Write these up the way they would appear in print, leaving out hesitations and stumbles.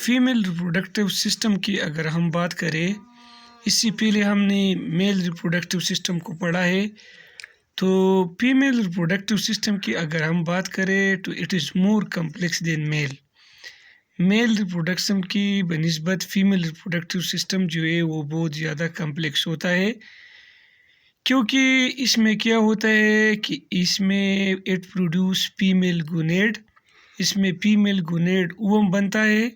Female reproductive system की अगर हम बात करें, इससे पहले हमने मेल रिप्रोडक्टिव सिस्टम को पढ़ा है। तो फीमेल रिप्रोडक्टिव सिस्टम की अगर हम बात करें तो it is more complex than male. Male reproduction की बनिस्बत फीमेल रिप्रोडक्टिव सिस्टम जो है वो बहुत ज़्यादा कम्प्लेक्स होता है, क्योंकि इसमें क्या होता है कि इसमें इट प्रोड्यूस फीमेल गोनेड। इसमें फीमेल गोनेड ओवम बनता है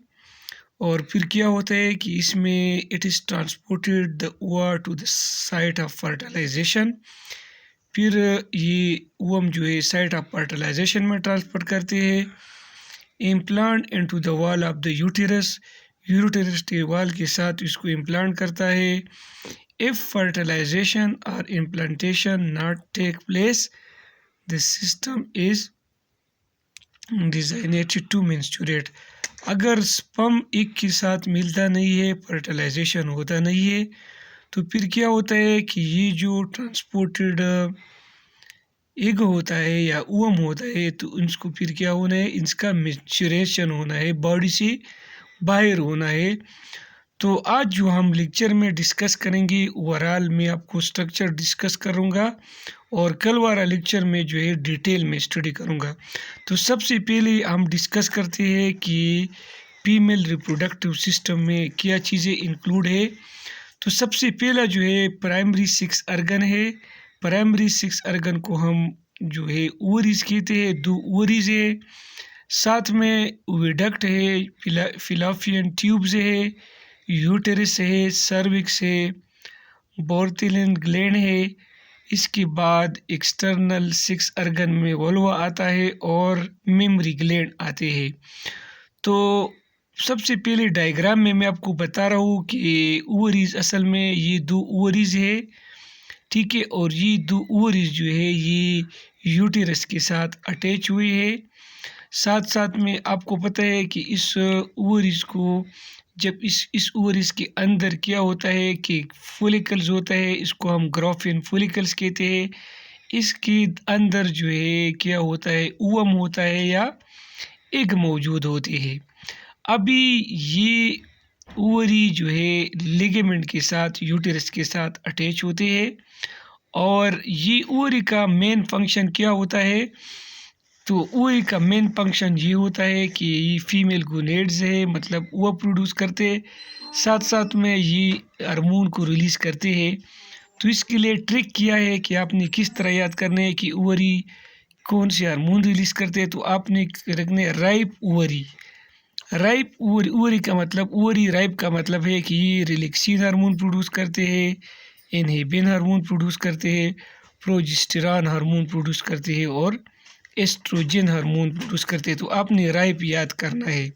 और फिर क्या होता है कि इसमें it is transported the ova to the site of fertilization. फिर ये ओवम जो है साइट ऑफ फर्टिलाइजेशन में ट्रांसफर करते हैं implant into the wall of the uterus. Uterus के वॉल के साथ इसको इम्प्लांट करता है। इफ फर्टिलाइजेशन और implantation not take place, the system is designated to menstruate. अगर स्पर्म एक के साथ मिलता नहीं है, फर्टिलाइजेशन होता नहीं है, तो फिर क्या होता है कि ये जो ट्रांसपोर्टेड एग होता है या ओवम होता है, तो इनको फिर क्या होना है, इसका मैच्योरेशन होना है, बॉडी से बाहर होना है। तो आज जो हम लेक्चर में डिस्कस करेंगे, ओवरऑल मैं आपको स्ट्रक्चर डिस्कस करूंगा और कल वाला लेक्चर में जो है डिटेल में स्टडी करूंगा। तो सबसे पहले हम डिस्कस करते हैं कि फीमेल रिप्रोडक्टिव सिस्टम में क्या चीज़ें इंक्लूड है। तो सबसे पहला जो है प्राइमरी 6 अर्गन है। प्राइमरी 6 अर्गन को हम जो है ओवरीज कहते हैं। 2 ओवरीज है, साथ में ओविडक्ट है, फिलोपियन ट्यूब्स है, यूटेरस है, सर्विक्स है, बोर्टिलन ग्लैंड है। इसके बाद एक्सटर्नल 6 अर्गन में वोल्वा आता है और मेमरी ग्लैंड आते हैं। तो सबसे पहले डायग्राम में मैं आपको बता रहा हूँ कि ओवरीज असल में ये 2 ओवरीज है, ठीक है, और ये 2 ओवरीज जो है ये यूटेरस के साथ अटैच हुए है। साथ साथ में आपको पता है कि इस ओवरीज को जब इस ओवरीज के अंदर क्या होता है कि फोलिकल्स होता है, इसको हम ग्राफियन फोलिकल्स कहते हैं। इसके अंदर जो है क्या होता है, ओवम होता है या एग मौजूद होते हैं। अभी ये ओवरी जो है लिगामेंट के साथ यूटेरस के साथ अटैच होते हैं और ये ओवरी का मेन फंक्शन क्या होता है। तो ओवरी का मेन फंक्शन ये होता है कि ये फीमेल गोनेड्स है, मतलब वो प्रोड्यूस करते हैं, साथ साथ में ये हार्मोन को रिलीज़ करते हैं। तो इसके लिए ट्रिक किया है कि आपने किस तरह याद करना है कि ओवरी कौन से हार्मोन रिलीज़ करते हैं। तो आपने रखने राइप ओवरी। राइप ओवरी का मतलब, ओवरी राइप का मतलब है कि ये रिलैक्सिन हार्मोन प्रोड्यूस करते हैं, इनहिबिन हार्मोन प्रोड्यूस करते हैं, प्रोजेस्टेरॉन हार्मोन प्रोड्यूस करते हैं और एस्ट्रोजन हार्मोन प्रोड्यूस करते हैं। तो आपने राइप याद करना है।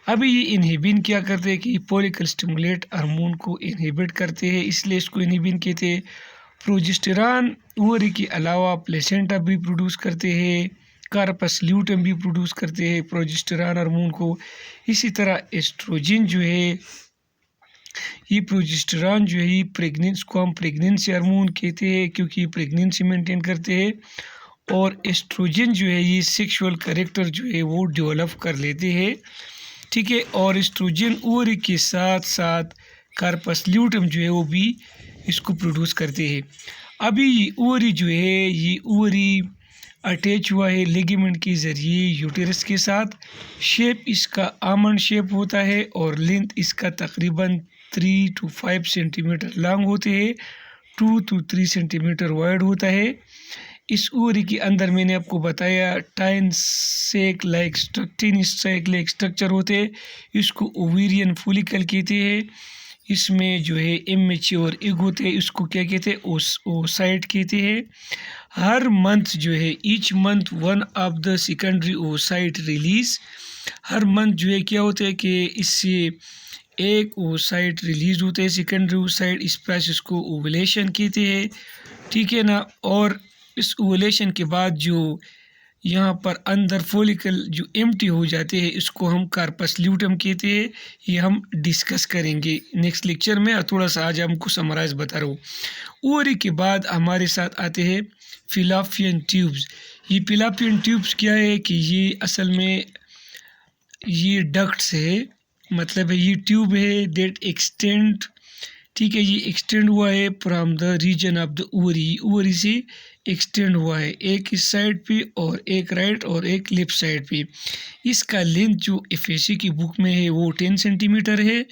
अभी ये इनहिबिन क्या करते हैं कि फॉलिकल स्टिमुलेट हार्मोन को इनहिबिट करते हैं, इसलिए इसको इनहिबिन कहते हैं। प्रोजेस्टेरॉन ओवरी के अलावा प्लेसेंटा भी प्रोड्यूस करते हैं, कार्पस ल्यूटेम भी प्रोड्यूस करते हैं प्रोजेस्टेरॉन हार्मोन को। इसी तरह एस्ट्रोजन जो है, ये प्रोजेस्टेरॉन जो है प्रेगनेंस को हम प्रेगनेंसी हार्मोन कहते हैं, क्योंकि ये प्रेगनेंसी मेंटेन करते हैं। और एस्ट्रोजन जो है ये सेक्सुअल कैरेक्टर जो है वो डेवलप कर लेते हैं, ठीक है। और एस्ट्रोजन ओवरी के साथ साथ कार्पस ल्यूटेम जो है वो भी इसको प्रोड्यूस करते हैं। अभी ये ओवरी जो है, ये ओवरी अटैच हुआ है लिगामेंट के ज़रिए यूटेरस के साथ। शेप इसका आमंड शेप होता है और लेंथ इसका तकरीबन 3 to 5 सेंटीमीटर लॉन्ग होते हैं, 2 to 3 सेंटीमीटर वाइड होता है। इस ओवरी के अंदर मैंने आपको बताया टाइन सेक लाइक स्ट्रक्चर होते हैं, इसको ओवेरियन फोलिकल कहते हैं। इसमें जो है इमेच्योर एग होते हैं, इसको क्या कहते हैं, ओसाइट कहते हैं। हर मंथ जो है, each month one of the secondary oocyte release. Her month जो है क्या होता है कि इससे एक ओसाइट रिलीज होते हैं, सेकेंडरी ओसाइट। इस प्रोसेस को ओवुलेशन कहते हैं, ठीक है ना। और इस ओवुलेशन के बाद जो यहाँ पर अंदर फोलिकल जो एम्प्टी हो जाते हैं, इसको हम कार्पस ल्यूटेम कहते हैं। ये हम डिस्कस करेंगे नेक्स्ट लेक्चर में, और थोड़ा सा आज हमको समराइज बता रहा हूँ। ओवरी के बाद हमारे साथ आते हैं फिलोपियन ट्यूब्स। ये फिलोपियन ट्यूब्स क्या है कि ये असल में ये डक्ट्स है, मतलब है ये ट्यूब है दैट एक्सटेंड, ठीक है, ये एक्सटेंड हुआ है from the region of the ovary, ovary से एक्सटेंड हुआ है, एक इस साइड पे और एक राइट और एक लेफ्ट साइड पे। इसका लेंथ जो एफएससी की बुक में है वो 10 सेंटीमीटर है।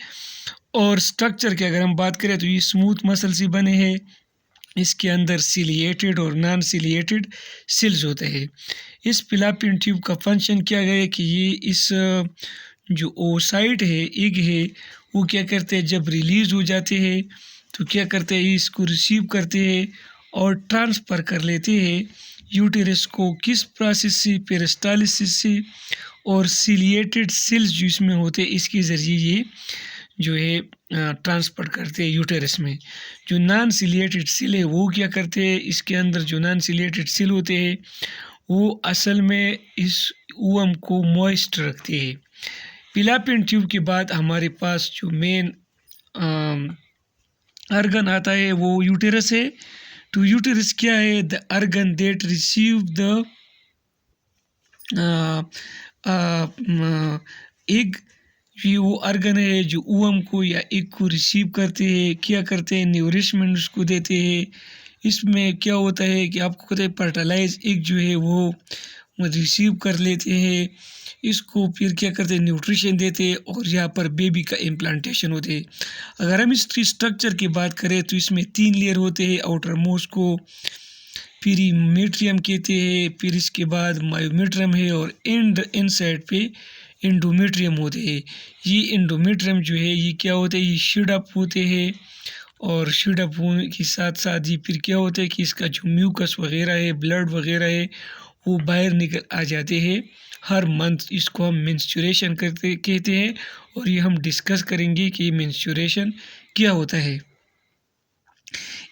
और स्ट्रक्चर की अगर हम बात करें तो ये स्मूथ मसल से बने हैं, इसके अंदर सिलिएटेड और नॉन सिलिएटेड सेल्स होते हैं। इस फिलापियन ट्यूब का फंक्शन क्या है कि ये इस जो ओसाइट है, एग है, वो क्या करते हैं जब रिलीज हो जाते हैं तो क्या करते हैं इसको रिसीव करते हैं और ट्रांसफ़र कर लेते हैं यूटेरस को, किस प्रोसेस से, पेरिस्टालिसिस से, और सिलिएटेड सेल्स जो इसमें होते हैं इसके ज़रिए ये जो है ट्रांसपोर्ट करते हैं यूटेरस में। जो नॉन सिलिएटेड सेल है वो क्या करते हैं, इसके अंदर जो नॉन सिलिएटेड सेल होते हैं वो असल में इस ऊम को मॉइस्ट रखते हैं। फिलापियन ट्यूब के बाद हमारे पास जो मेन अर्गन आता है वो यूटेरस है। तो यूटेरस क्या है, the organ that receive the egg, ये वो अर्गन है जो ऊम को या एग को रिसीव करते हैं, क्या करते हैं, न्यूरिशमेंट उसको देते हैं। इसमें क्या होता है कि आपको पता है फर्टिलाइज एग जो है वो रिसीव कर लेते हैं, इसको फिर क्या करते हैं न्यूट्रिशन देते हैं और यहाँ पर बेबी का इम्प्लांटेशन होते हैं। अगर हम इसकी स्ट्रक्चर की बात करें तो इसमें 3 लेयर होते हैं, आउटर मोस्ट को पेरीमेट्रियम कहते हैं, फिर इसके बाद मायोमेट्रियम है और इनसाइड पे एंडोमेट्रियम होते हैं। ये एंडोमेट्रियम जो है ये क्या होते हैं, ये शेड अप होते हैं और शेड अप होने के साथ साथ ही फिर क्या होता है कि इसका जो म्यूकस वगैरह है, ब्लड वगैरह है, वो बाहर निकल आ जाते हैं हर मंथ। इसको हम मेंस्ट्रुएशन कहते हैं और ये हम डिस्कस करेंगे कि मेंस्ट्रुएशन क्या होता है।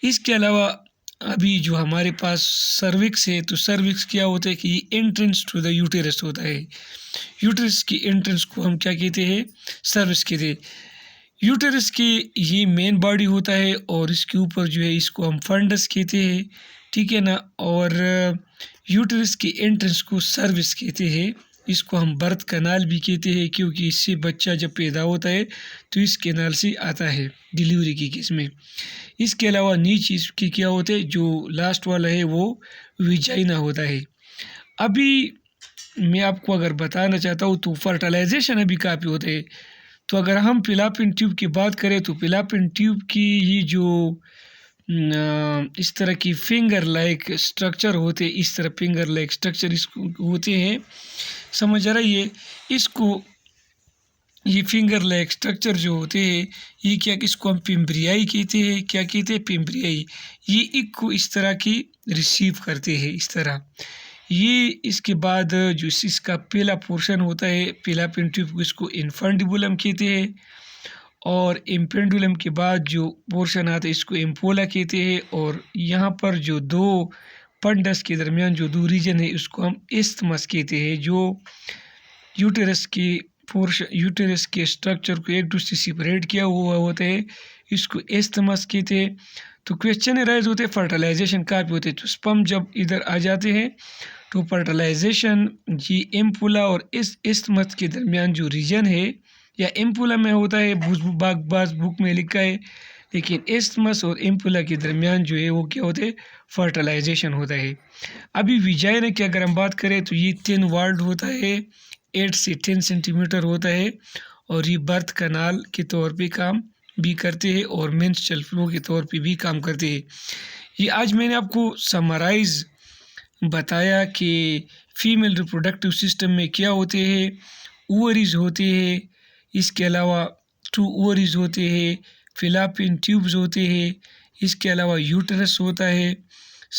इसके अलावा अभी जो हमारे पास सर्विक्स है, तो सर्विक्स क्या होता है कि ये एंट्रेंस टू द यूटेरस होता है। यूटेरस की एंट्रेंस को हम क्या कहते हैं, सर्विक्स कहते हैं। यूटेरस की ये मेन बॉडी होता है और इसके ऊपर जो है इसको हम फंडस कहते हैं, ठीक है ना। और यूटेरस की एंट्रेंस को सर्विक्स कहते हैं। इसको हम बर्थ कैनाल भी कहते हैं क्योंकि इससे बच्चा जब पैदा होता है तो इस कैनाल से आता है डिलीवरी की केस में। इसके अलावा नीचे इसके क्या होते हैं, जो लास्ट वाला है वो विजाइना होता है। अभी मैं आपको अगर बताना चाहता हूँ तो फर्टिलाइजेशन अभी काफ़ी होते हैं। तो अगर हम फिलापियन ट्यूब की बात करें तो फिलापियन ट्यूब की ये जो इस तरह की फिंगर लाइक स्ट्रक्चर होते, इस तरह फिंगर लाइक स्ट्रक्चर इसको होते हैं, समझ आ रही है। इसको ये फिंगर लाइक स्ट्रक्चर जो होते हैं ये क्या, इसको हम पिम्ब्रियाई कहते हैं। क्या कहते हैं, पिम्ब्रियाई। ये एक को इस तरह की रिसीव करते हैं इस तरह। ये इसके बाद जो इसका पहला पोर्शन होता है फिलापियन ट्यूब, इसको इन्फंडिबुलम कहते हैं। और इम्पेंडुलम के बाद जो पोर्शन आता है इसको एम्पोला कहते हैं। और यहाँ पर जो दो फंडस के दरमियान जो दो रीजन है उसको हम इस्थमस कहते हैं। जो यूटेरस की पोर्शन, यूटेरस के स्ट्रक्चर को एक दूसरे से सेपरेट किया हुआ होता है, इसको इस्थमस कहते हैं। तो क्वेश्चन राइज होते हैं फर्टिलाइजेशन कहाँ पे होते हैं, तो स्पर्म जब इधर आ जाते हैं तो फर्टिलाइजेशन जी एम्पुला और इस इस्थमस के दरमियान जो रीजन है, या एम्पुला में होता है, बाग बुक में लिखा है, लेकिन इस्थमस और एम्पुला के दरमियान जो है वो क्या होता है, फर्टिलाइजेशन होता है। अभी विजाइना की अगर हम बात करें तो ये 10 वाल्ड होता है, 8 से 10 सेंटीमीटर होता है और ये बर्थ कनाल के तौर पे काम भी करते हैं और मेंस्ट्रुअल फ्लो के तौर पे भी काम करते हैं। ये आज मैंने आपको समराइज़ बताया कि फीमेल रिप्रोडक्टिव सिस्टम में क्या होते हैं। ओवरीज होते हैं, इसके अलावा 2 ओवरीज होते हैं, फिलापियन ट्यूब्स होते हैं, इसके अलावा यूटेरस होता है,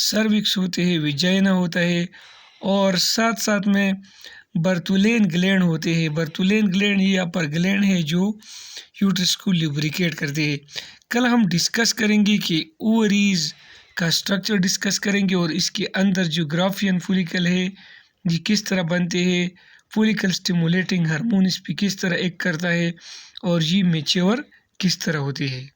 सर्विक्स होते हैं, विजाइना होता है और साथ साथ में बर्तुलेन ग्लैंड होते हैं। बर्तुलेन ग्लैंड ये अपर ग्लैंड है जो यूट्रस को लुब्रिकेट करते हैं। कल हम डिस्कस करेंगे कि ओवरीज का स्ट्रक्चर डिस्कस करेंगे और इसके अंदर जो ग्राफियन फॉलिकल है ये किस तरह बनते हैं, फॉलिकल स्टिमुलेटिंग हार्मोन इस पर किस तरह एक्ट करता है और ये मैच्योर किस तरह होते हैं।